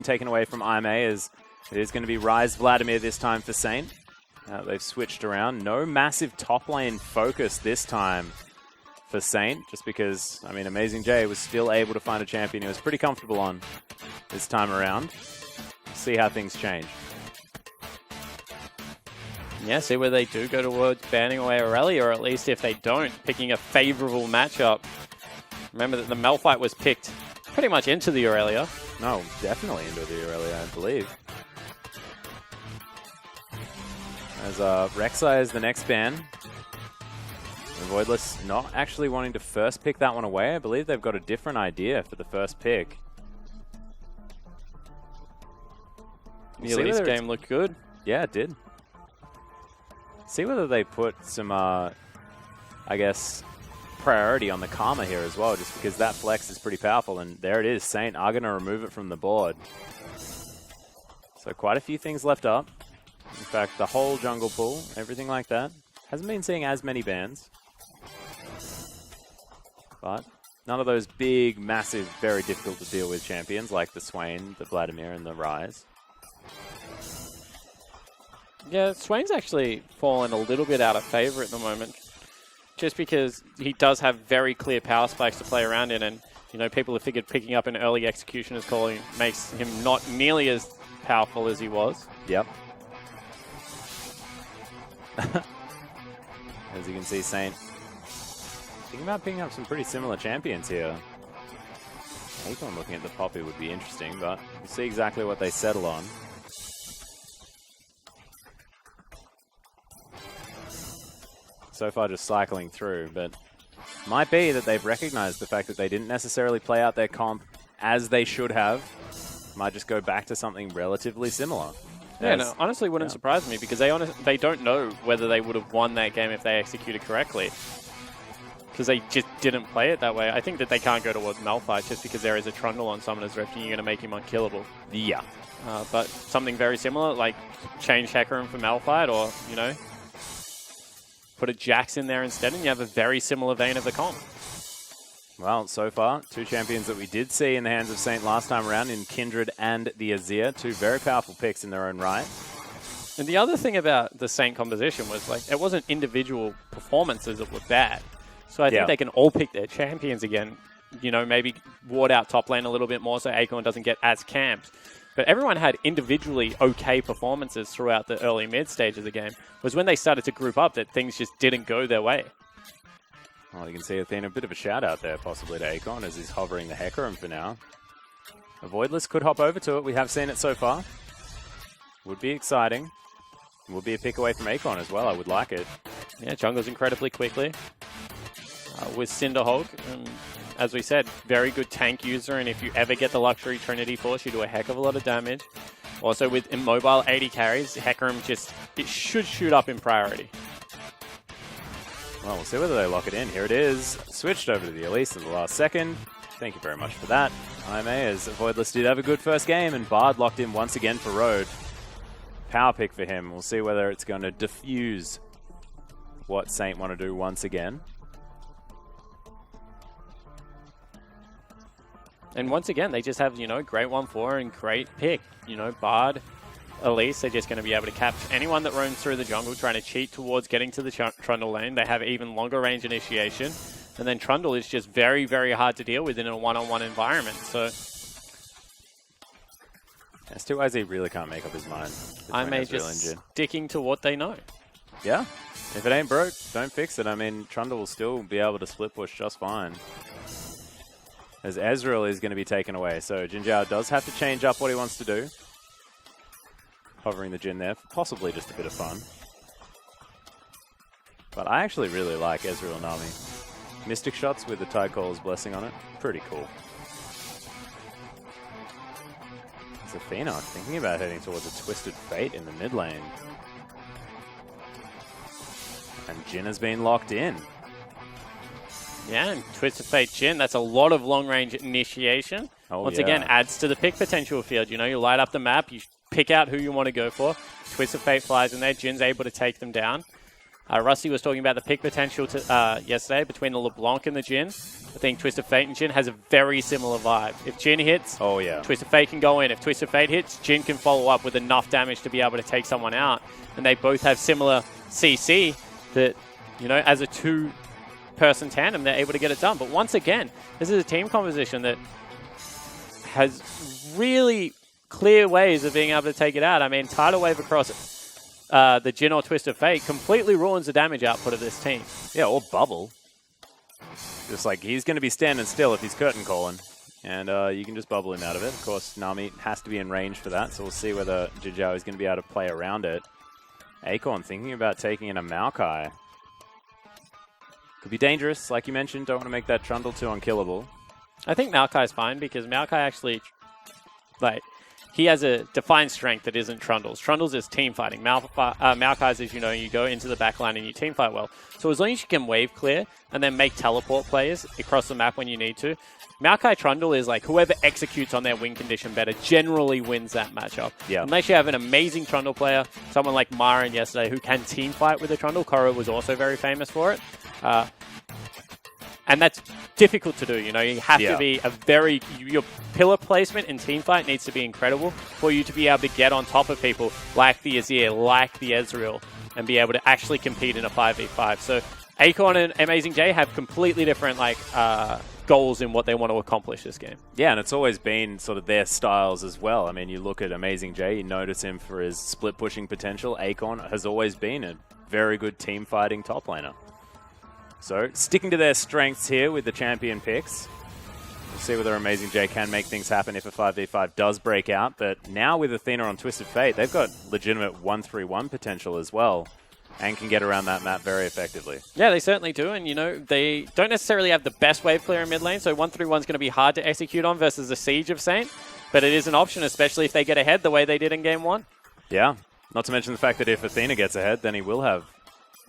taken away from IMA, as it is going to be Ryze Vladimir this time for Saint. They've switched around. No massive top lane focus this time for Saint, just because, I mean, amazingJ was still able to find a champion he was pretty comfortable on this time around. See how things change. Yeah, see where they do go towards banning away Aurelia, or at least if they don't, picking a favorable matchup. Remember that the Malphite was picked pretty much into the Aurelia. No, definitely into the Aurelia, I believe. As Rek'Sai is the next ban. Avoidless not actually wanting to first pick that one away. I believe they've got a different idea for the first pick. The Elise game looked good. Yeah, it did. See whether they put some, I guess, priority on the Karma here as well, just because that flex is pretty powerful. And there it is. Saint are going to remove it from the board. So quite a few things left up. In fact, the whole jungle pool, everything like that. Hasn't been seeing as many bans. But none of those big, massive, very difficult to deal with champions like the Swain, the Vladimir, and the Ryze. Yeah, Swain's actually fallen a little bit out of favor at the moment, just because he does have very clear power spikes to play around in, and you know, people have figured picking up an early executioner's calling makes him not nearly as powerful as he was. Yep. As you can see, Saint thinking about picking up some pretty similar champions here. Acorn looking at the Poppy would be interesting, but we'll see exactly what they settle on. So far just cycling through, but might be that they've recognized the fact that they didn't necessarily play out their comp as they should have. Might just go back to something relatively similar. Yeah, no, honestly wouldn't surprise me, because they don't know whether they would have won that game if they executed correctly, because they just didn't play it that way. I think that they can't go towards Malphite just because there is a Trundle on Summoner's Rift and you're going to make him unkillable. Yeah. But something very similar, like change Hecarim for Malphite, or, you know, put a Jax in there instead, and you have a very similar vein of the comp. Well, so far, two champions that we did see in the hands of Saint last time around in Kindred and the Azir. Two very powerful picks in their own right. And the other thing about the Saint composition was, like, it wasn't individual performances that were bad. So I think they can all pick their champions again. You know, maybe ward out top lane a little bit more so Acorn doesn't get as camped. But everyone had individually okay performances throughout the early mid stage of the game. It was when they started to group up that things just didn't go their way. Well, you can see Athena, a bit of a shout out there possibly to Acorn as he's hovering the Hecarim for now. Avoidless could hop over to it. We have seen it so far. Would be exciting. Would be a pick away from Acorn as well. I would like it. Yeah, jungles incredibly quickly. With Cinderhulk, as we said, very good tank user, and if you ever get the Luxury Trinity Force, you do a heck of a lot of damage. Also with immobile 80 carries, Hecarim it should shoot up in priority. Well, we'll see whether they lock it in. Here it is. Switched over to the Elise at the last second. Thank you very much for that. IMA, as Avoidless did have a good first game, and Bard locked in once again for Road. Power pick for him. We'll see whether it's going to diffuse what Saint want to do once again. And once again, they just have, you know, great 1-4 and great pick. You know, Bard, Elise, they're just going to be able to capture anyone that roams through the jungle trying to cheat towards getting to the Trundle lane. They have even longer range initiation. And then Trundle is just very, very hard to deal with in a one-on-one environment. So S2YZ really can't make up his mind. IMA just sticking to what they know. Yeah. If it ain't broke, don't fix it. I mean, Trundle will still be able to split push just fine. As Ezreal is going to be taken away. So Jinjiao does have to change up what he wants to do. Hovering the Jhin there, possibly just a bit of fun. But I actually really like Ezreal Nami. Mystic shots with the Tide Caller's blessing on it. Pretty cool. It's Athena thinking about heading towards a Twisted Fate in the mid lane. And Jhin has been locked in. Yeah, and Twisted Fate Jhin, that's a lot of long-range initiation. Once again, adds to the pick potential field. You know, you light up the map, you pick out who you want to go for. Twisted Fate flies in there, Jin's able to take them down. Rusty was talking about the pick potential yesterday between the LeBlanc and the Jhin. I think Twisted Fate and Jhin has a very similar vibe. If Jhin hits, Twisted Fate can go in. If Twisted Fate hits, Jhin can follow up with enough damage to be able to take someone out. And they both have similar CC that, you know, as a two-person tandem, they're able to get it done. But once again, this is a team composition that has really clear ways of being able to take it out. I mean, Tidal Wave across the Jhin or Twisted Fate completely ruins the damage output of this team. Yeah, or Bubble. Just like, he's going to be standing still if he's curtain calling. And you can just bubble him out of it. Of course, Nami has to be in range for that, so we'll see whether jinjiao is going to be able to play around it. Acorn thinking about taking in a Maokai. Could be dangerous, like you mentioned. Don't want to make that Trundle too unkillable. I think Maokai's fine because Maokai actually, like, he has a defined strength that isn't Trundle's. Trundle's is team fighting. Maokai's is, you know, you go into the backline and you team fight well. So as long as you can wave clear and then make teleport players across the map when you need to, Maokai Trundle is like whoever executes on their win condition better generally wins that matchup. Yeah. Unless you have an amazing Trundle player, someone like Myron yesterday who can team fight with a Trundle. Korra was also very famous for it. And that's difficult to do, you know. You have to be your pillar placement in teamfight needs to be incredible for you to be able to get on top of people like the Azir, like the Ezreal, and be able to actually compete in a 5v5. So Acorn and amazingJ have completely different goals in what they want to accomplish this game. Yeah, and it's always been sort of their styles as well. I mean, you look at amazingJ, you notice him for his split pushing potential. Acorn has always been a very good team fighting top laner. So, sticking to their strengths here with the champion picks. We'll see whether amazingJ can make things happen if a 5v5 does break out. But now with Athena on Twisted Fate, they've got legitimate 1-3-1 potential as well. And can get around that map very effectively. Yeah, they certainly do. And, you know, they don't necessarily have the best wave clear in mid lane. So 1-3-1 is going to be hard to execute on versus the Siege of Saint. But it is an option, especially if they get ahead the way they did in Game 1. Yeah. Not to mention the fact that if Athena gets ahead, then he will have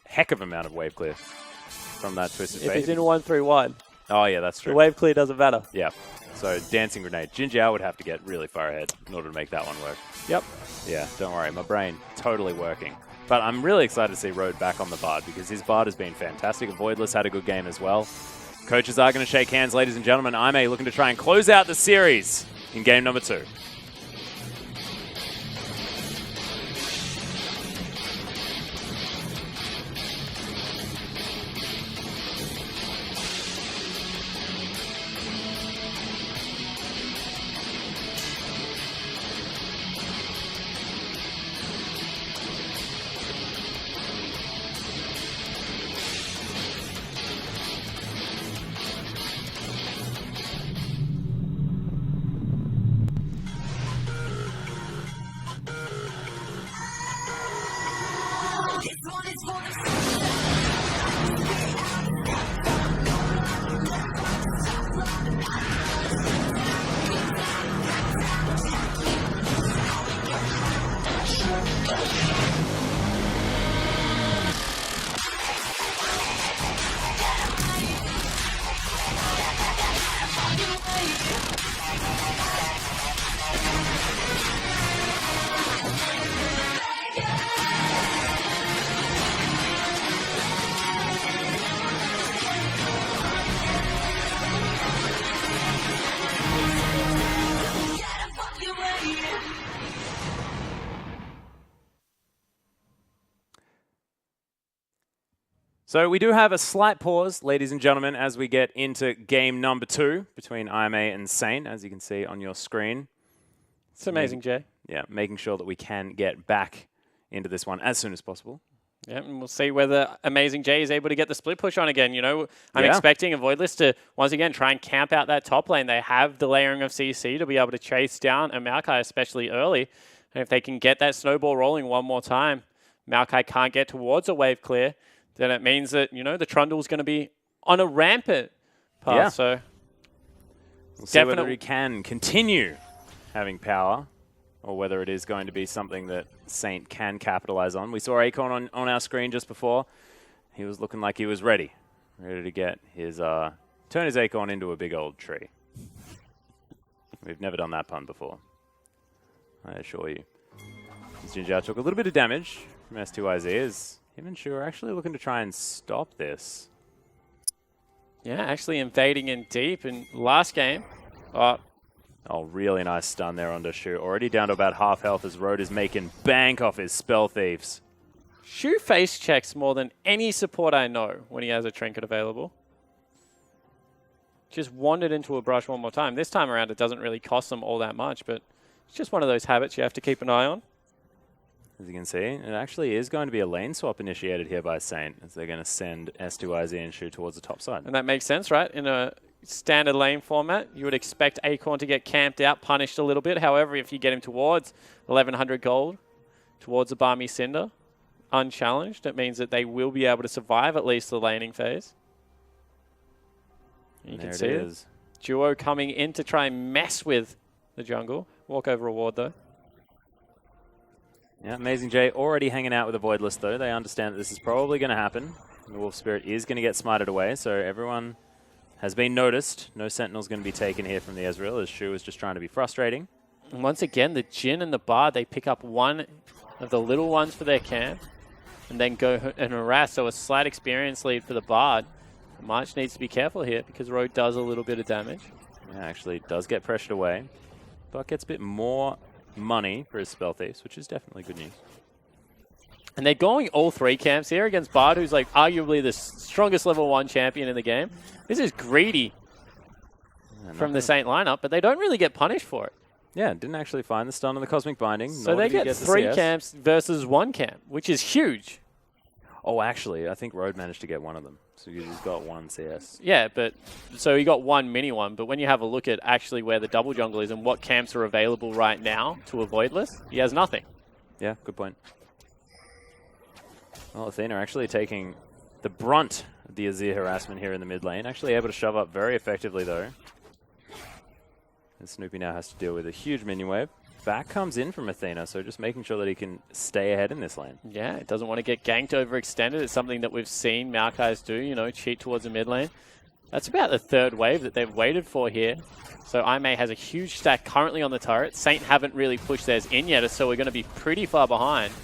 a heck of an amount of wave clear from that Twisted Fate. If he's in 1-3-1. Oh, yeah, that's true. The wave clear doesn't matter. Yeah. So, Dancing Grenade. jinjiao would have to get really far ahead in order to make that one work. Yep. Yeah, don't worry. My brain totally working. But I'm really excited to see Road back on the Bard because his Bard has been fantastic. Avoidless had a good game as well. Coaches are going to shake hands, ladies and gentlemen. IMA looking to try and close out the series in game number 2. So we do have a slight pause, ladies and gentlemen, as we get into game number 2 between IMA and Saint, as you can see on your screen. It's amazingJ. Yeah, making sure that we can get back into this one as soon as possible. Yeah, and we'll see whether amazingJ is able to get the split push on again. You know, I'm expecting Avoidless to, once again, try and camp out that top lane. They have the layering of CC to be able to chase down a Maokai, especially early. And if they can get that snowball rolling one more time, Maokai can't get towards a wave clear, then it means that, you know, the Trundle's going to be on a rampant path. Yeah. So we'll see whether he can continue having power or whether it is going to be something that Saint can capitalize on. We saw Acorn on our screen just before. He was looking like he was ready to get his, turn his Acorn into a big old tree. We've never done that pun before, I assure you. jinjiao took a little bit of damage from S2 Azir. Him and Shu are actually looking to try and stop this. Yeah, actually invading in deep in last game. Oh, really nice stun there onto Shu. Already down to about half health as Road is making bank off his Spell Thieves. Shu face checks more than any support I know when he has a trinket available. Just wandered into a brush one more time. This time around, it doesn't really cost them all that much, but it's just one of those habits you have to keep an eye on. As you can see, it actually is going to be a lane swap initiated here by Saint, as they're going to send S2IZ and Shu towards the top side. And that makes sense, right? In a standard lane format, you would expect Acorn to get camped out, punished a little bit. However, if you get him towards 1100 gold, towards the Barmy Cinder, unchallenged, it means that they will be able to survive at least the laning phase. You can see it. Duo coming in to try and mess with the jungle. Walk over reward, though. Yeah, amazingJ already hanging out with Avoidless, though. They understand that this is probably going to happen. The Wolf Spirit is going to get smited away, so everyone has been noticed. No Sentinel's going to be taken here from the Ezreal, as Shu is just trying to be frustrating. And once again, the Jhin and the Bard, they pick up one of the little ones for their camp and then go and harass. So a slight experience lead for the Bard. March needs to be careful here because Road does a little bit of damage. Yeah, actually does get pressured away, but gets a bit more money for his Spell Thieves, which is definitely good news. And they're going all three camps here against Bard, who's like arguably the strongest level 1 champion in the game. This is greedy from the Saint lineup, but they don't really get punished for it. Yeah, didn't actually find the stun on the Cosmic Binding. So they get 3 camps versus 1 camp, which is huge. Oh, actually, I think Road managed to get one of them. So he's got 1 CS. Yeah, but so he got 1 mini one. But when you have a look at actually where the double jungle is and what camps are available right now to Avoidless, he has nothing. Yeah, good point. Well, Athena actually taking the brunt of the Azir harassment here in the mid lane. Actually able to shove up very effectively, though. And Snoopy now has to deal with a huge minion wave. Back comes in from Athena, so just making sure that he can stay ahead in this lane. Yeah, it doesn't want to get ganked overextended. It's something that we've seen Maokai's do, you know, cheat towards the mid lane. That's about the 3rd wave that they've waited for here. So Imei has a huge stack currently on the turret. Saint haven't really pushed theirs in yet, so we're going to be pretty far behind.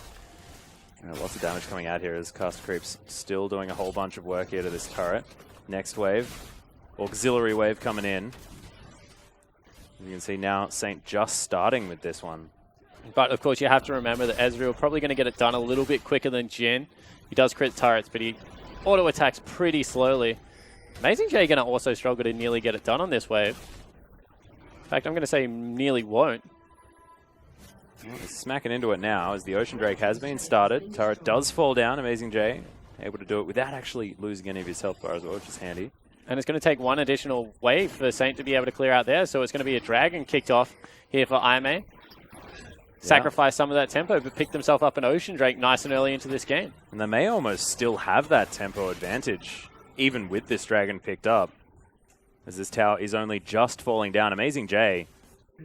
Lots of damage coming out here as Cast Creep's still doing a whole bunch of work here to this turret. Next wave, auxiliary wave coming in. You can see now Saint just starting with this one. But of course you have to remember that Ezreal probably going to get it done a little bit quicker than Jhin. He does crit turrets, but he auto attacks pretty slowly. amazingJ going to also struggle to nearly get it done on this wave. In fact, I'm going to say nearly won't. Well, he's smacking into it now as the Ocean Drake has been started. Turret does fall down. amazingJ able to do it without actually losing any of his health bar as well, which is handy. And it's going to take 1 additional wave for Saint to be able to clear out there. So it's going to be a dragon kicked off here for Imei. Sacrifice some of that tempo, but picked himself up an Ocean Drake nice and early into this game. And they may almost still have that tempo advantage, even with this dragon picked up. As this tower is only just falling down. amazingJ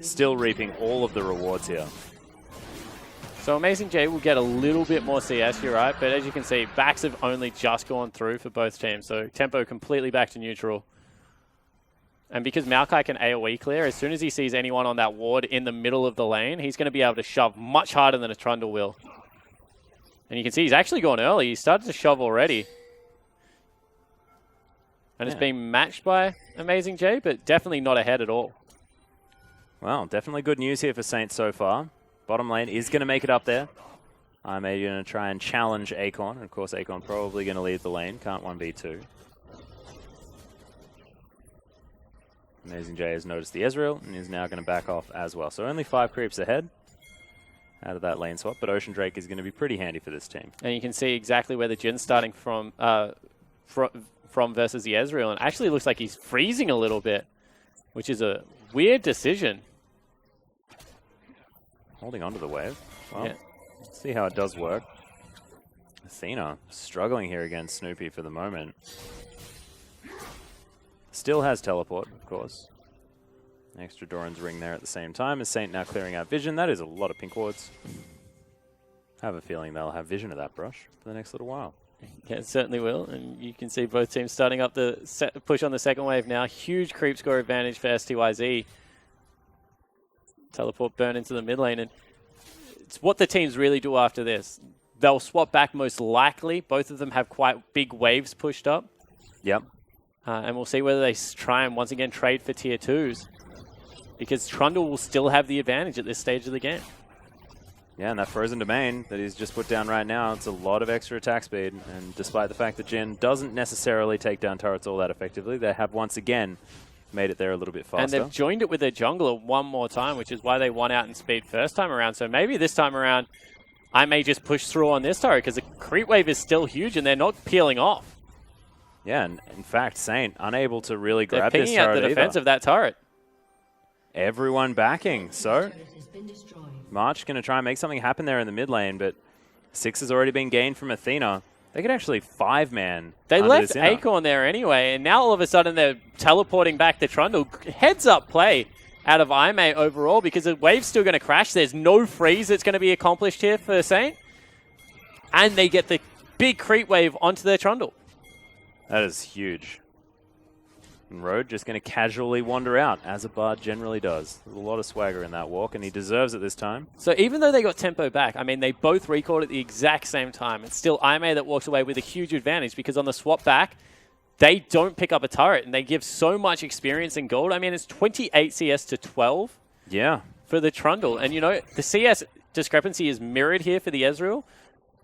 still reaping all of the rewards here. So amazingJ will get a little bit more CS, you're right, but as you can see, backs have only just gone through for both teams, so tempo completely back to neutral. And because Maokai can AoE clear, as soon as he sees anyone on that ward in the middle of the lane, he's going to be able to shove much harder than a Trundle will. And you can see he's actually gone early. He started to shove already. And it's being matched by amazingJ, but definitely not ahead at all. Well, definitely good news here for Saints so far. Bottom lane is going to make it up there. I'm going to try and challenge Acorn. And of course, Acorn probably going to lead the lane. Can't 1v2. amazingJ has noticed the Ezreal and is now going to back off as well. So only 5 creeps ahead out of that lane swap. But Ocean Drake is going to be pretty handy for this team. And you can see exactly where the Jhin's starting from versus the Ezreal. And actually looks like he's freezing a little bit, which is a weird decision. Holding onto the wave. Well, let's see how it does work. Athena struggling here against Snoopy for the moment. Still has teleport, of course. Extra Doran's ring there at the same time as Saint now clearing out vision. That is a lot of pink wards. I have a feeling they'll have vision of that brush for the next little while. Yeah, it certainly will. And you can see both teams starting up the push on the second wave now. Huge creep score advantage for styz. Teleport burn into the mid lane. And it's what the teams really do after this. they'll swap back most likely. Both of them have quite big waves pushed up. Yep. And we'll see whether they try and once again trade for tier 2s. Because Trundle will still have the advantage at this stage of the game. Yeah, and that frozen domain that he's just put down right now, it's a lot of extra attack speed. And despite the fact that Jhin doesn't necessarily take down turrets all that effectively, they have once again made it there a little bit faster. And they've joined it with their jungler one more time, which is why they won out in speed first time around. So maybe this time around, I may just push through on this turret because the creep wave is still huge and they're not peeling off. Yeah, and in fact, Saint unable to really grab they're this picking turret out the defense either. of that turret. Everyone backing, so March going to try and make something happen there in the mid lane, but 6 has already been gained from Athena. They could actually 5-man. They left Acorn there anyway, and now all of a sudden they're teleporting back to Trundle. Heads up play out of Ime overall because the wave's still going to crash. There's no freeze that's going to be accomplished here for Saint. And they get the big creep wave onto their Trundle. That is huge. And Road just going to casually wander out, as a bard generally does. There's a lot of swagger in that walk, and he deserves it this time. So even though they got tempo back, I mean, they both recalled at the exact same time. It's still Ime that walks away with a huge advantage because on the swap back, they don't pick up a turret, and they give so much experience in gold. I mean, it's 28 CS to 12 for the Trundle. And, you know, the CS discrepancy is mirrored here for the Ezreal.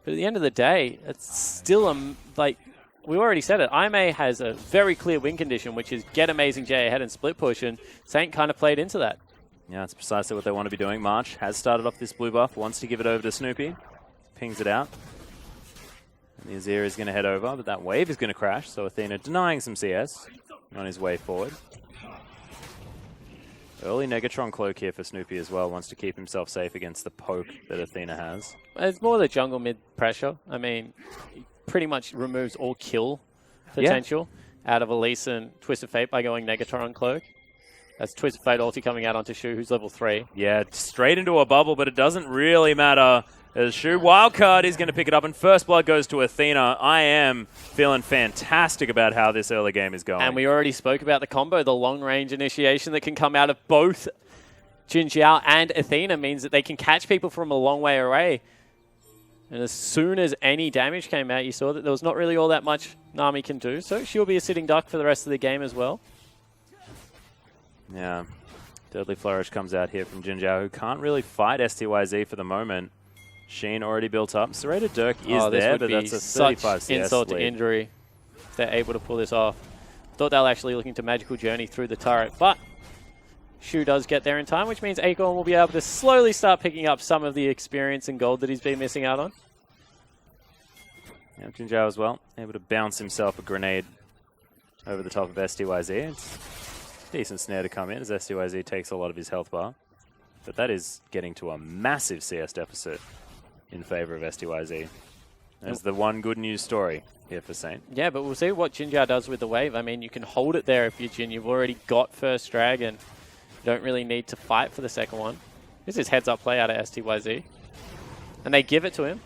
But at the end of the day, it's still, like... We already said it. Ime has a very clear win condition, which is get amazingJ ahead and split push, and Saint kind of played into that. Yeah, that's precisely what they want to be doing. March has started off this blue buff, wants to give it over to Snoopy. Pings it out. And the Azir is going to head over, but that wave is going to crash, so Athena denying some CS on his way forward. Early Negatron cloak here for Snoopy as well, wants to keep himself safe against the poke that Athena has. It's more the jungle mid pressure. I mean... pretty much removes all kill potential out of Elise and Twisted Fate by going Negatron Cloak. That's Twisted Fate ulti coming out onto Shu, who's level 3. Yeah, straight into a bubble, but it doesn't really matter. As Shu wildcard is going to pick it up, and first blood goes to Athena. I am feeling fantastic about how this early game is going. And we already spoke about the combo, the long-range initiation that can come out of both Jinjiao and Athena means that they can catch people from a long way away. And as soon as any damage came out, you saw that there was not really all that much Nami can do. So she'll be a sitting duck for the rest of the game as well. Yeah. Deadly Flourish comes out here from Jinjiao, who can't really fight styz for the moment. Sheen already built up. Serrated Dirk is there, but that's a 35 CS insult lead. to injury if they're able to pull this off. Thought they were actually looking to magical journey through the turret, but Shu does get there in time, which means Acorn will be able to slowly start picking up some of the experience and gold that he's been missing out on. Yeah, Jinjiao as well, able to bounce himself a grenade over the top of styz. It's a decent snare to come in as styz takes a lot of his health bar. But that is getting to a massive CS deficit in favor of styz. There's the one good news story here for Saint. Yeah, but we'll see what Jinjiao does with the wave. I mean, you can hold it there if you're Jhin. You've already got first dragon. Don't really need to fight for the second one. This is heads-up play out of styz. And they give it to him.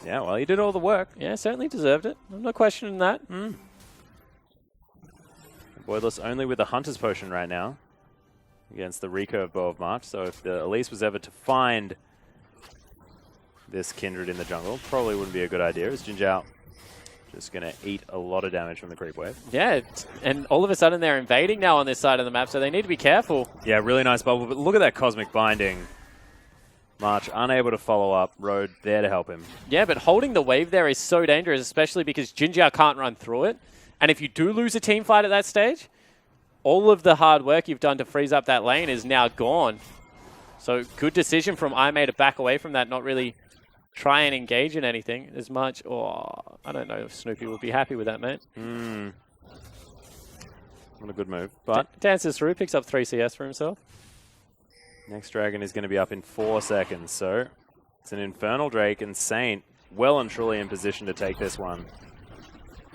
Yeah, well, he did all the work. Yeah, certainly deserved it. I'm not questioning that. Avoidless only with the Hunter's Potion right now against the recurve Bow of March. So if the Elise was ever to find this Kindred in the jungle, probably wouldn't be a good idea, as Jinjiao just going to eat a lot of damage from the creep wave. Yeah, and all of a sudden they're invading now on this side of the map, so they need to be careful. Yeah, really nice bubble, but look at that Cosmic Binding. March unable to follow up, Road there to help him. Yeah, but holding the wave there is so dangerous, especially because Jinjiao can't run through it. And if you do lose a team fight at that stage, all of the hard work you've done to freeze up that lane is now gone. So good decision from Ime to back away from that, not really try and engage in anything as much. Oh, I don't know if Snoopy would be happy with that, mate. What a good move. But dances through, picks up 3 CS for himself. Next dragon is going to be up in 4 seconds, so it's an Infernal Drake, and Saint well and truly in position to take this one.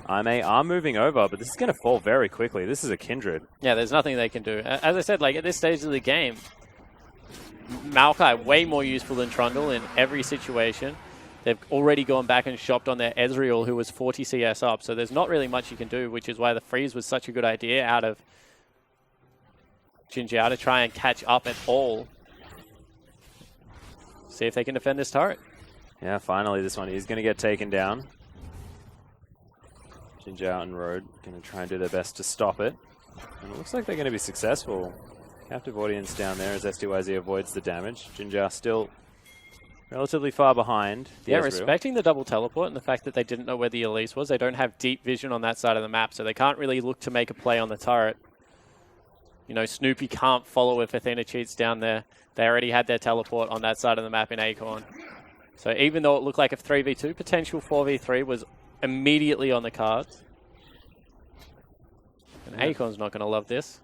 Ime are moving over, but this is going to fall very quickly. This is a Kindred. Yeah, there's nothing they can do. As I said, like at this stage of the game, Maokai way more useful than Trundle in every situation. They've already gone back and shopped on their Ezreal, who was 40 CS up, so there's not really much you can do, which is why the freeze was such a good idea out of Jinjiao to try and catch up at all. See if they can defend this turret. Yeah, finally this one is going to get taken down. Jinjiao and Road going to try and do their best to stop it. And it looks like they're going to be successful. Captive audience down there as styz avoids the damage. Jinjiao still relatively far behind. Yeah, Ezreal. respecting the double teleport and the fact that they didn't know where the Elise was. They don't have deep vision on that side of the map, so they can't really look to make a play on the turret. You know, Snoopy can't follow if Athena cheats down there. They already had their teleport on that side of the map in Acorn. So even though it looked like a 3v2, potential 4v3 was immediately on the cards. And Acorn's not going to love this.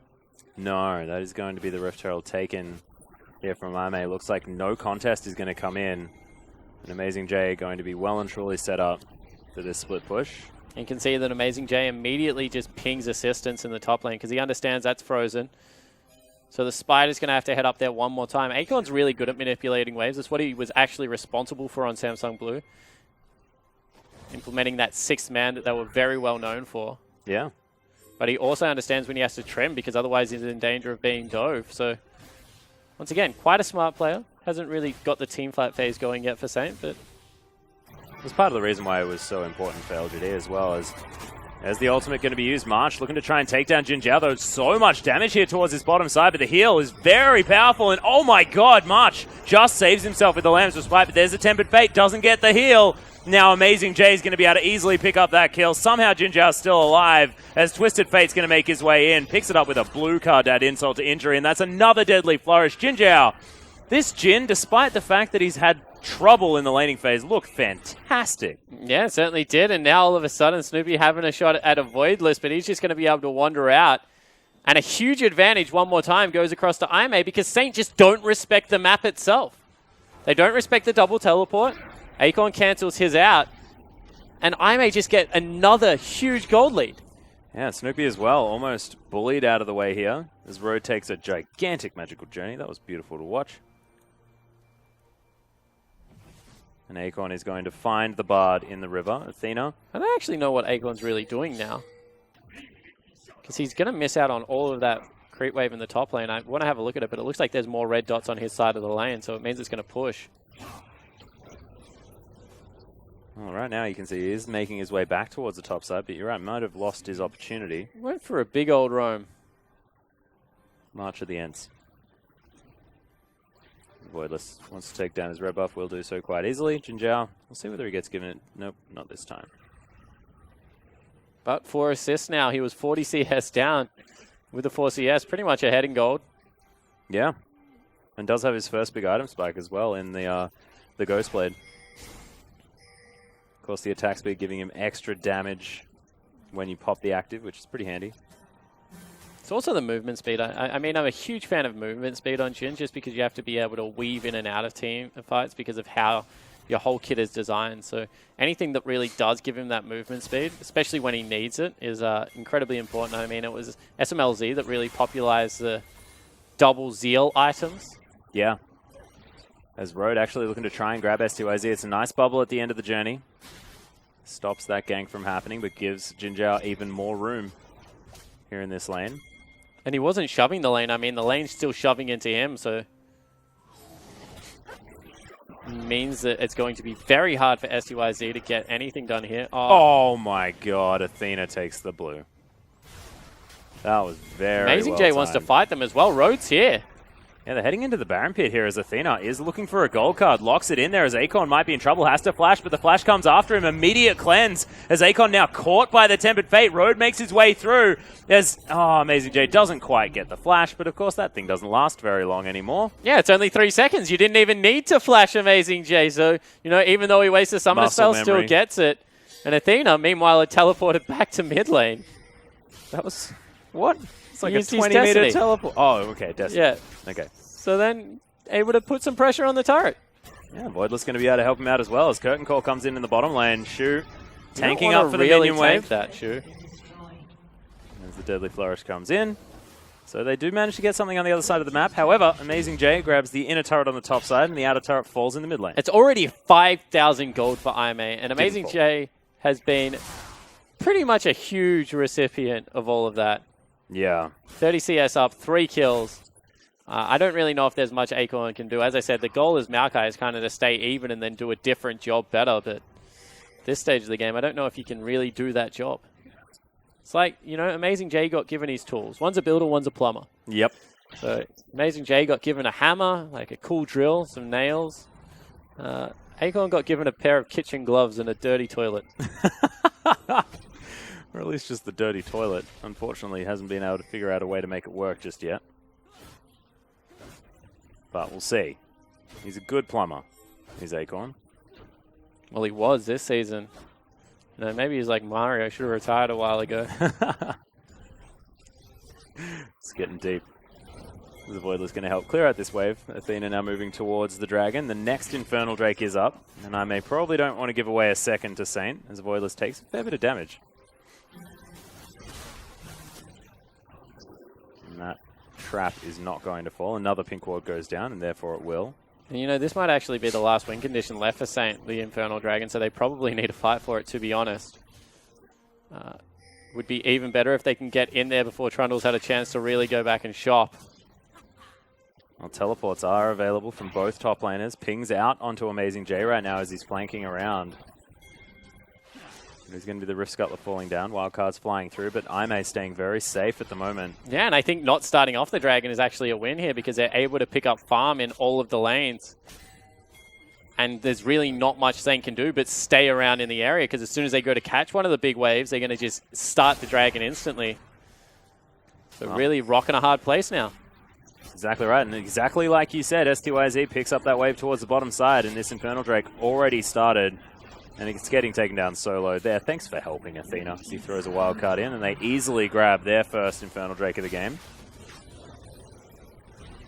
No, that is going to be the Rift Herald taken here from Ame. Looks like no contest is going to come in. And amazingJ going to be well and truly set up for this split push. And you can see that amazingJ immediately just pings assistance in the top lane because he understands that's frozen. So the Spider's going to have to head up there one more time. Acorn's really good at manipulating waves. That's what he was actually responsible for on Samsung Blue. Implementing that 6th man that they were very well known for. Yeah. But he also understands when he has to trim because otherwise he's in danger of being dove. So once again, quite a smart player. Hasn't really got the teamfight phase going yet for Saint, but it's part of the reason why it was so important for LGD as well. As the ultimate going to be used, March looking to try and take down jinjiao. There's so much damage here towards his bottom side, but the heal is very powerful. And oh my god, March just saves himself with the Lamb's Respite, but there's a Tempered Fate, doesn't get the heal. Now amazingJ is going to be able to easily pick up that kill. Somehow jinjiao's still alive as Twisted Fate's going to make his way in. Picks it up with a blue card to add insult to injury, and that's another deadly flourish. Jinjiao, this Jhin, despite the fact that he's had trouble in the laning phase, looked fantastic. Yeah, it certainly did. And now all of a sudden Snoopy having a shot at Avoidless, but he's just going to be able to wander out. And a huge advantage one more time goes across to Ime because Saint just don't respect the map itself. They don't respect the double teleport. Acorn cancels his out. And Ime just get another huge gold lead. Yeah, Snoopy as well, almost bullied out of the way here as Road takes a gigantic magical journey. That was beautiful to watch. And Acorn is going to find the Bard in the river. Athena. I don't actually know what Acorn's really doing now. Because he's going to miss out on all of that creep wave in the top lane. I want to have a look at it, but it looks like there's more red dots on his side of the lane, so it means it's going to push. Well, right now you can see he is making his way back towards the top side, but you're right, might have lost his opportunity. Went for a big old roam. March of the Ents. Avoidless wants to take down his red buff, will do so quite easily. Jinjiao, we'll see whether he gets given it. Nope, not this time. But 4 assists now. He was 40 CS down with the 4 CS, pretty much ahead in gold. Yeah, and does have his first big item spike as well in the Ghost Blade. Of course, the attack speed giving him extra damage when you pop the active, which is pretty handy. It's also the movement speed. I mean, I'm a huge fan of movement speed on Jhin just because you have to be able to weave in and out of team fights because of how your whole kit is designed. So anything that really does give him that movement speed, especially when he needs it, is incredibly important. I mean, it was SMLZ that really popularized the double Zeal items. Yeah. As Road actually looking to try and grab styz. It's a nice bubble at the end of the journey. Stops that gank from happening, but gives Jinjiao even more room here in this lane. And he wasn't shoving the lane. I mean, the lane's still shoving into him, so means that it's going to be very hard for styz to get anything done here. Oh my god, Athena takes the blue. That was very amazingJ wants to fight them as well. Road's here. Yeah, they're heading into the Baron Pit here as Athena is looking for a gold card. Locks it in there as Acorn might be in trouble. Has to flash, but the flash comes after him. Immediate cleanse as Acorn now caught by the Tempered Fate. Road makes his way through as, amazingJ doesn't quite get the flash, but of course that thing doesn't last very long anymore. Yeah, it's only 3 seconds. You didn't even need to flash amazingJ. So, you know, even though he wastes a summoner spell, still gets it. And Athena, meanwhile, had teleported back to mid lane. That was, what? It's like a Used his 20-meter Destiny. teleport. Oh, okay, Destiny. Yeah. Okay. So then, able to put some pressure on the turret. Yeah, Voidless going to be able to help him out as well as Curtain Call comes in the bottom lane. Shu tanking up for the really minion wave. that, Shu. As the Deadly Flourish comes in. So they do manage to get something on the other side of the map. However, amazingJ grabs the inner turret on the top side and the outer turret falls in the mid lane. It's already 5,000 gold for IMA, and amazingJ has been pretty much a huge recipient of all of that. Yeah. 30 CS up, 3 kills. I don't really know if there's much Acorn can do. As I said, the goal is Maokai is kind of to stay even and then do a different job better. But this stage of the game, I don't know if he can really do that job. It's like, you know, amazingJ got given his tools. One's a builder, one's a plumber. Yep. So amazingJ got given a hammer, like a cool drill, some nails. Acorn got given a pair of kitchen gloves and a dirty toilet. Or at least just the dirty toilet. Unfortunately, hasn't been able to figure out a way to make it work just yet. But we'll see. He's a good plumber, he's Acorn. Well, he was this season. You know, maybe he's like Mario, should have retired a while ago. It's getting deep. The Avoidless going to help clear out this wave. Athena now moving towards the dragon. The next Infernal Drake is up. And I may probably don't want to give away a second to Saint, as Avoidless takes a fair bit of damage. And that trap is not going to fall. Another pink ward goes down, and therefore it will. And you know, this might actually be the last win condition left for Saint, the Infernal Dragon, so they probably need to fight for it, to be honest. Would be even better if they can get in there before Trundle's had a chance to really go back and shop. Well, teleports are available from both top laners. Ping's out onto amazingJ right now as he's flanking around. There's going to be the Rift Scuttler falling down. Wildcard's flying through, but Aimee staying very safe at the moment. Yeah, and I think not starting off the Dragon is actually a win here because they're able to pick up farm in all of the lanes. And there's really not much Saint can do but stay around in the area because as soon as they go to catch one of the big waves, they're going to just start the Dragon instantly. So really rocking a hard place now. Exactly right, and exactly like you said, STYZ picks up that wave towards the bottom side, and this Infernal Drake already started, and it's getting taken down solo there. Thanks for helping, Athena, as he throws a wild card in, and they easily grab their first Infernal Drake of the game.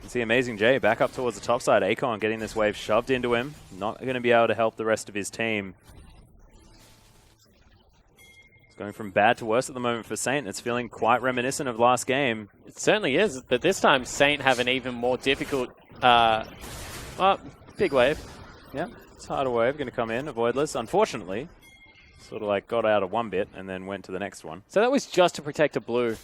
You see amazingJ back up towards the top side. Acorn getting this wave shoved into him, not going to be able to help the rest of his team. Going from bad to worse at the moment for Saint. It's feeling quite reminiscent of last game. It certainly is, but this time Saint have an even more difficult big wave. Yeah, it's a harder wave going to come in. Avoidless, unfortunately, sort of like got out of one bit and then went to the next one. So that was just to protect a blue.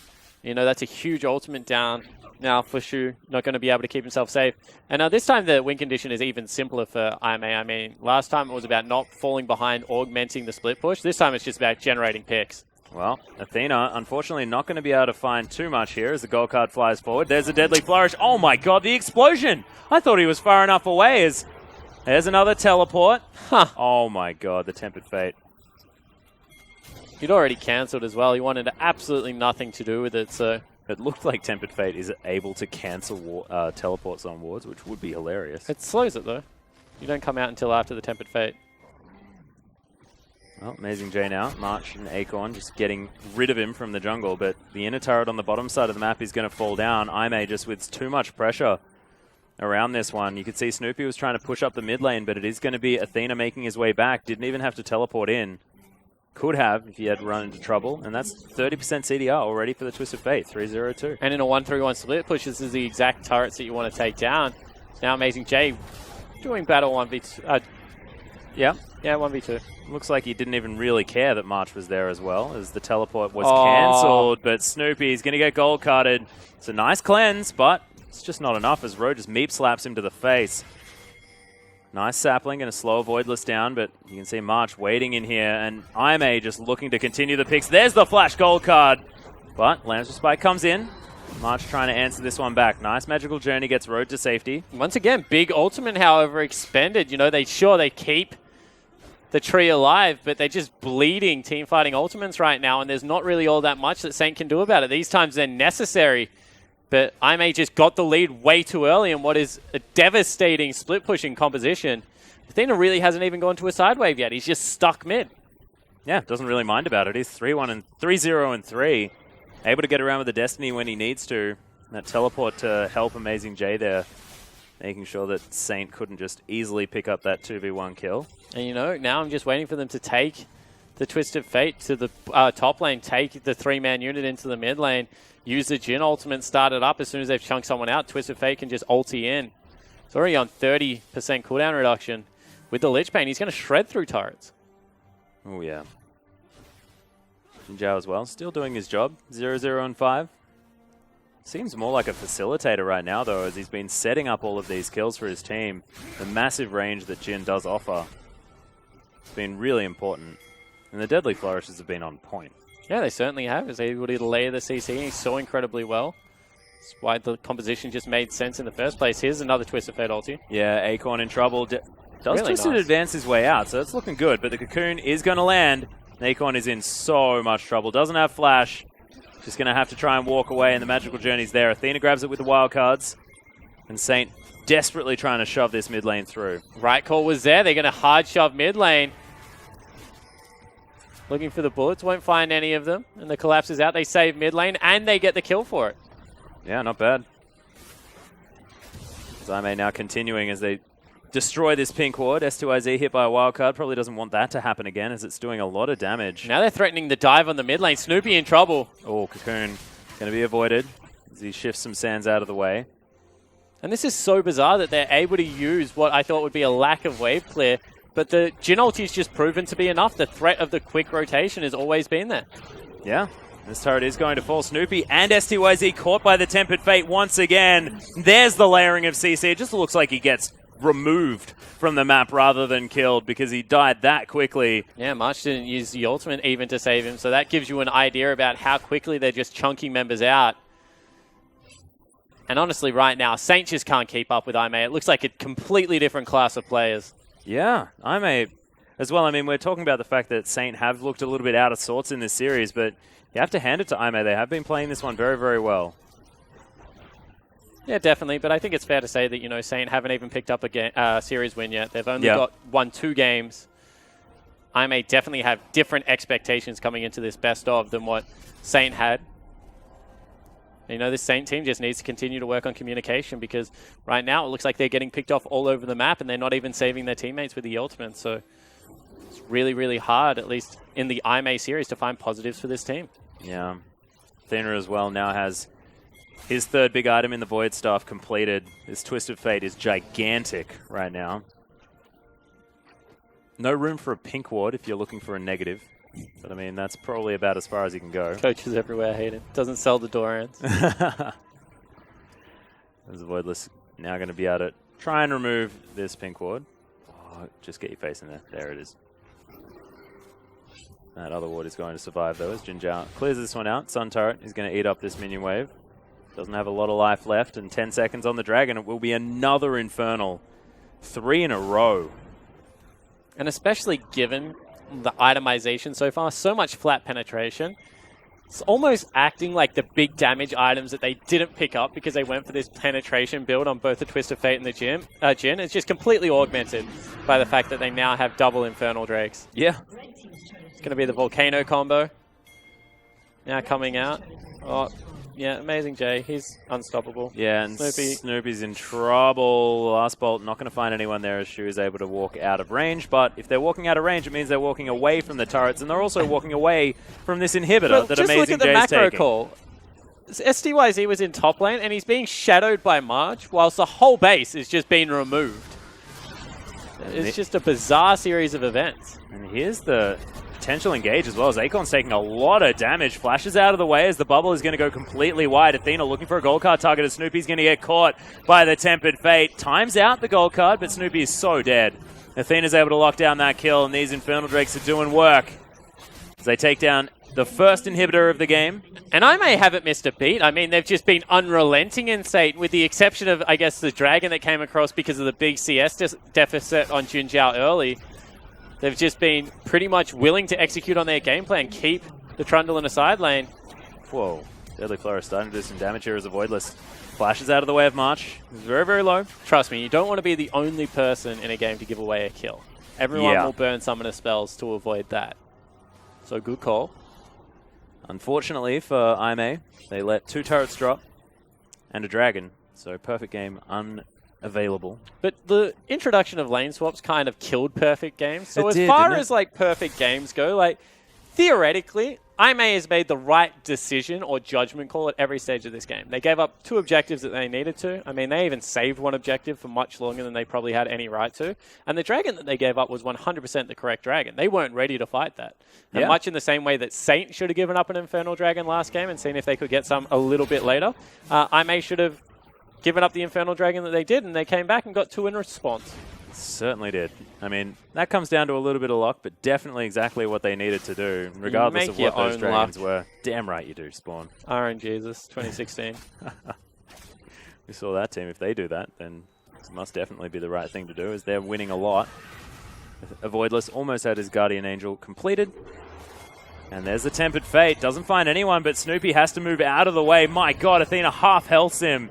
You know, that's a huge ultimate down now for Shu. Not going to be able to keep himself safe. And now this time the win condition is even simpler for Aimee. I mean, last time it was about not falling behind, augmenting the split push. This time it's just about generating picks. Well, Athena, unfortunately, not going to be able to find too much here as the gold card flies forward. There's a deadly flourish. Oh my god, the explosion! I thought he was far enough away. There's another teleport. Huh. Oh my god, the Tempered Fate. He'd already cancelled as well. He wanted absolutely nothing to do with it, so... It looked like Tempered Fate is able to cancel teleports on wards, which would be hilarious. It slows it, though. You don't come out until after the Tempered Fate. Well, amazingJ now. March and Acorn just getting rid of him from the jungle, but the inner turret on the bottom side of the map is going to fall down. Aimee just with too much pressure around this one. You could see Snoopy was trying to push up the mid lane, but it is going to be Athena making his way back. Didn't even have to teleport in. Could have if he had run into trouble, and that's 30% CDR already for the Twisted Fate, 3-0-2. And in a 1-3-1 split push, this is the exact turrets that you want to take down. Now amazingJ doing battle 1v2. Yeah, 1v2. Looks like he didn't even really care that March was there as well, as the teleport was cancelled, but Snoopy's going to get gold carded. It's a nice cleanse, but it's just not enough as Ro just meep slaps him to the face. Nice sapling, going to slow Avoidless down, but you can see March waiting in here, and Aimee just looking to continue the picks. There's the flash gold card, but Lancer Spike comes in. March trying to answer this one back. Nice magical journey, gets Road to safety. Once again, big ultimate, however, expended. You know, they keep the tree alive, but they're just bleeding team fighting ultimates right now, and there's not really all that much that Saint can do about it. These times they're necessary. But Aimee just got the lead way too early in what is a devastating split pushing composition. Athena really hasn't even gone to a side wave yet. He's just stuck mid. Yeah, doesn't really mind about it. He's 3-1 and 3-0 and 3. Able to get around with the Destiny when he needs to. That teleport to help amazingJ there. Making sure that Saint couldn't just easily pick up that 2v1 kill. And you know, now I'm just waiting for them to take the Twisted Fate to the top lane, take the 3-man unit into the mid lane, use the Jhin ultimate, start it up. As soon as they've chunked someone out, Twisted Fate can just ulti in. It's already on 30% cooldown reduction. With the Lich Bane, he's going to shred through turrets. Oh, yeah. Jinjiao as well, still doing his job. 0-0 and 5. Seems more like a facilitator right now, though, as he's been setting up all of these kills for his team. The massive range that Jhin does offer has been really important. And the Deadly Flourishes have been on point. Yeah, they certainly have. He's able to layer the CC. He's so incredibly well. That's why the composition just made sense in the first place. Here's another Twisted Fate ulti. Yeah, Acorn in trouble. Does Really Twisted nice. advance his way out, so it's looking good. But the Cocoon is going to land. Acorn is in so much trouble. Doesn't have flash. Just going to have to try and walk away, and the magical journey's there. Athena grabs it with the wild cards. And Saint desperately trying to shove this mid lane through. Right call was there. They're going to hard shove mid lane. Looking for the bullets, won't find any of them. And the collapse is out. They save mid lane, and they get the kill for it. Yeah, not bad. Zyme now continuing as they destroy this pink ward. styz hit by a wild card. Probably doesn't want that to happen again, as it's doing a lot of damage. Now they're threatening the dive on the mid lane. Snoopy in trouble. Oh, Cocoon going to be avoided as he shifts some sands out of the way. And this is so bizarre that they're able to use what I thought would be a lack of wave clear. But the Jhin ulti's just proven to be enough. The threat of the quick rotation has always been there. Yeah. This turret is going to fall. Snoopy and styz caught by the Tempered Fate once again. There's the layering of CC. It just looks like he gets removed from the map rather than killed because he died that quickly. Yeah, March didn't use the ultimate even to save him. So that gives you an idea about how quickly they're just chunking members out. And honestly, right now, Saint just can't keep up with Aimee. It looks like a completely different class of players. Yeah, Aimee as well. I mean, we're talking about the fact that Saint have looked a little bit out of sorts in this series, but you have to hand it to Aimee. They have been playing this one very, very well. Yeah, definitely. But I think it's fair to say that, you know, Saint haven't even picked up a series win yet. They've only won 2 games. Aimee definitely have different expectations coming into this best of than what Saint had. You know, this Saint team just needs to continue to work on communication because right now it looks like they're getting picked off all over the map and they're not even saving their teammates with the ultimate. So it's really, really hard, at least in the Aimee series, to find positives for this team. Yeah. Athena as well now has his 3rd big item in the Void Staff completed. This Twisted Fate is gigantic right now. No room for a pink ward if you're looking for a negative. But, I mean, that's probably about as far as you can go. Coaches everywhere hate it. Doesn't sell the Dorans. There's Avoidless now going to be able to try and remove this pink ward. Oh, just get your face in there. There it is. That other ward is going to survive, though, as jinjiao clears this one out. Sun Turret is going to eat up this minion wave. Doesn't have a lot of life left, and 10 seconds on the Dragon. It will be another Infernal. 3 in a row. And especially given the itemization so far, so much flat penetration. It's almost acting like the big damage items that they didn't pick up because they went for this penetration build on both the Twisted Fate and the Jhin. It's just completely augmented by the fact that they now have double Infernal Drakes. Yeah. It's going to be the Volcano combo. Now coming out. Oh, yeah, amazingJ. He's unstoppable. Yeah, and Snoopy's in trouble. Last bolt, not going to find anyone there as Shu is able to walk out of range. But if they're walking out of range, it means they're walking away from the turrets, and they're also walking away from this inhibitor that amazingJ is taking. Just look at the macro call. styz was in top lane, and he's being shadowed by March, whilst the whole base is just being removed. It's just a bizarre series of events. And here's the potential engage as well, as Acorn's taking a lot of damage. Flashes out of the way as the bubble is going to go completely wide. Athena looking for a gold card target as Snoopy's going to get caught by the Tempered Fate. Times out the gold card, but Snoopy is so dead. Athena's able to lock down that kill, and these Infernal Drakes are doing work as they take down the first inhibitor of the game. And Aimee haven't missed a beat. I mean, they've just been unrelenting in Satan, with the exception of, I guess, the Dragon that came across because of the big CS deficit on Jinjiao early. They've just been pretty much willing to execute on their game plan, keep the Trundle in a side lane. Whoa. Deadly Flourish starting to do some damage here as Avoidless flashes out of the way of March. It's very, very low. Trust me, you don't want to be the only person in a game to give away a kill. Everyone will burn summoner spells to avoid that. So good call. Unfortunately for Aimee, they let 2 turrets drop and a Dragon. So perfect game unavailable. But the introduction of lane swaps kind of killed perfect games. So It as did, far didn't it? as like perfect games go, like theoretically, IMA has made the right decision or judgment call at every stage of this game. They gave up 2 objectives that they needed to. I mean, they even saved 1 objective for much longer than they probably had any right to. And the dragon that they gave up was 100% the correct dragon. They weren't ready to fight that. And much in the same way that Saint should have given up an Infernal Dragon last game and seen if they could get some a little bit later, IMA should have given up the Infernal Dragon that they did, and they came back and got 2 in response. Certainly did. I mean, that comes down to a little bit of luck, but definitely exactly what they needed to do, regardless of what those dragons were. Damn right you do, Spawn. Iron Jesus, 2016. We saw that team. If they do that, then it must definitely be the right thing to do, as they're winning a lot. Avoidless almost had his Guardian Angel completed. And there's the Tempered Fate. Doesn't find anyone, but Snoopy has to move out of the way. My god, Athena half healths him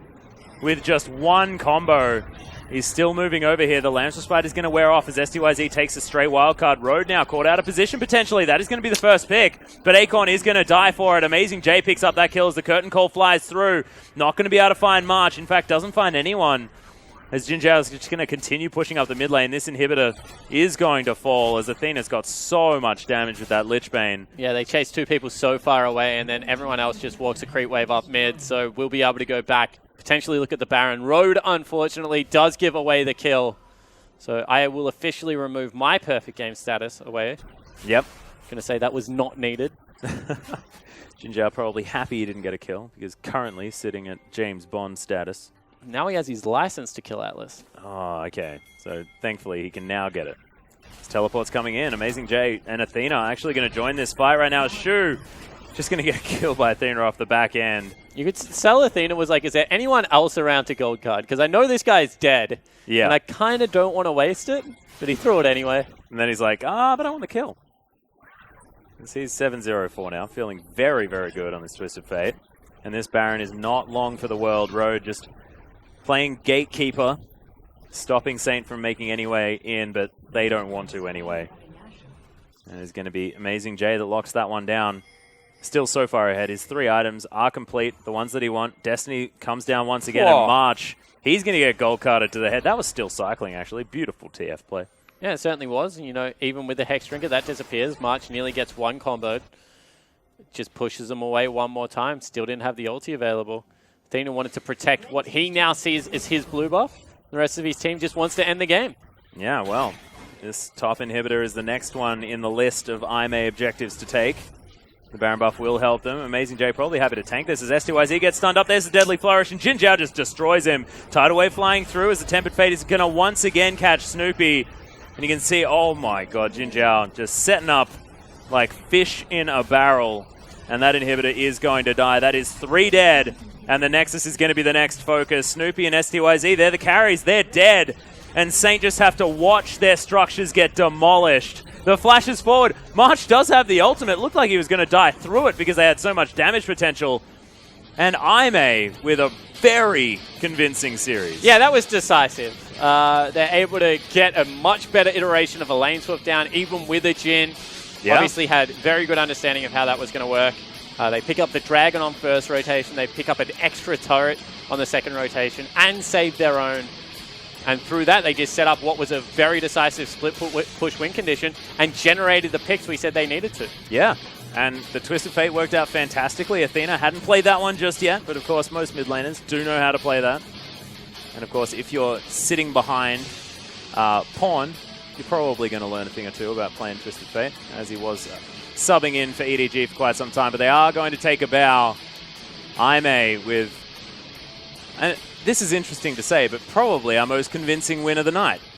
with just 1 combo. He's still moving over here. The Lance Respite is going to wear off as styz takes a stray wildcard. Road now caught out of position potentially. That is going to be the first pick, but Acorn is going to die for it. amazingJ picks up that kill as the curtain call flies through. Not going to be able to find March. In fact, doesn't find anyone. As jinjiao is just going to continue pushing up the mid lane. This inhibitor is going to fall as Athena's got so much damage with that Lich Bane. Yeah, they chase 2 people so far away, and then everyone else just walks a creep wave up mid, so we'll be able to go back, potentially look at the Baron. Road, unfortunately, does give away the kill. So I will officially remove my perfect game status away. Yep. Going to say that was not needed. jinjiao probably happy he didn't get a kill, because currently sitting at James Bond status. Now he has his license to kill Atlas. Oh, okay. So thankfully he can now get it. His teleport's coming in. amazingJ and Athena are actually going to join this fight right now. Shu just going to get killed by Athena off the back end. You could sell Athena was like, is there anyone else around to gold card? Because I know this guy's dead. Yeah. And I kind of don't want to waste it, but he threw it anyway. And then he's like, but I want the kill. He's 7-0-4 now, feeling very, very good on this Twisted Fate. And this Baron is not long for the world. Road just playing gatekeeper, stopping Saint from making any way in, but they don't want to anyway. And it's going to be amazingJ that locks that one down. Still so far ahead. His 3 items are complete, the ones that he wants. Destiny comes down once again, and March, he's going to get gold carded to the head. That was still cycling, actually. Beautiful TF play. Yeah, it certainly was. You know, even with the Hex Drinker, that disappears. March nearly gets 1 comboed. Just pushes them away one more time. Still didn't have the ulti available. Athena wanted to protect what he now sees as his blue buff. The rest of his team just wants to end the game. Yeah, well, this top inhibitor is the next one in the list of IMA objectives to take. The Baron buff will help them. amazingJ probably happy to tank this as styz gets stunned up. There's the Deadly Flourish, and jinjiao just destroys him. Tidal Wave flying through as the Tempered Fate is going to once again catch Snoopy. And you can see, oh my god, jinjiao just setting up like fish in a barrel. And that inhibitor is going to die. That is 3 dead. And the Nexus is going to be the next focus. Snoopy and styz, they're the carries. They're dead. And Saint just have to watch their structures get demolished. The flashes forward. March does have the ultimate. Looked like he was going to die through it because they had so much damage potential. And IMA with a very convincing series. Yeah, that was decisive. They're able to get a much better iteration of a lane swap down, even with a Jhin. Yeah. Obviously had very good understanding of how that was going to work. They pick up the Dragon on first rotation. They pick up an extra turret on the second rotation and save their own. And through that, they just set up what was a very decisive split push win condition and generated the picks we said they needed to. Yeah, and the Twisted Fate worked out fantastically. Athena hadn't played that one just yet, but of course most mid laners do know how to play that. And of course, if you're sitting behind Pawn, you're probably going to learn a thing or two about playing Twisted Fate, as he was subbing in for EDG for quite some time. But they are going to take a bow. IMA with... And this is interesting to say, but probably our most convincing win of the night.